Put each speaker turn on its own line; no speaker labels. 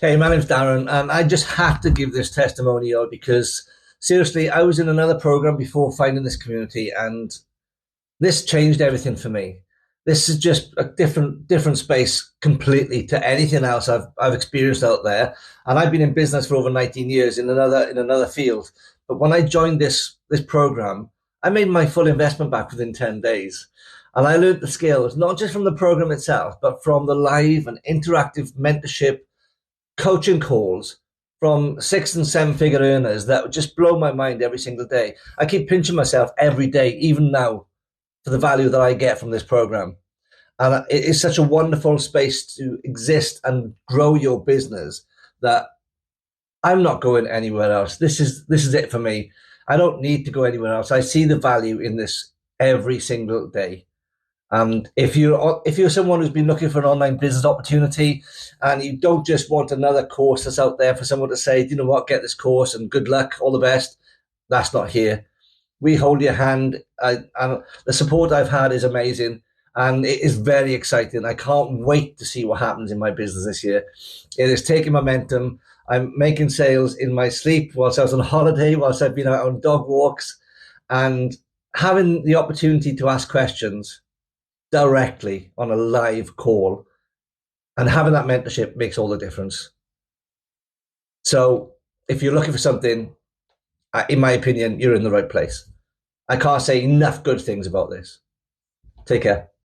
Hey, my name's Darren, and I just have to give this testimonial because seriously, I was in another program before finding this community, and this changed everything for me. This is just a different space completely to anything else I've experienced out there. And I've been in business for over 19 years in another field. But when I joined this program, I made my full investment back within 10 days. And I learned the skills, not just from the program itself, but from the live and interactive mentorship coaching calls from six and seven figure earners that just blow my mind every single day. I keep pinching myself every day, even now, for the value that I get from this program. And it is such a wonderful space to exist and grow your business that I'm not going anywhere else. This is it for me. I don't need to go anywhere else. I see the value in this every single day. And if you're someone who's been looking for an online business opportunity and you don't just want another course that's out there for someone to say, you know what, get this course and good luck, all the best, that's not here. We hold your hand, and the support I've had is amazing, and it is very exciting. I can't wait to see what happens in my business this year. It is taking momentum. I'm making sales in my sleep whilst I was on holiday, whilst I've been out on dog walks, and having the opportunity to ask questions directly on a live call and having that mentorship makes all the difference. So if you're looking for something, in my opinion, you're in the right place. I can't say enough good things about this. Take care.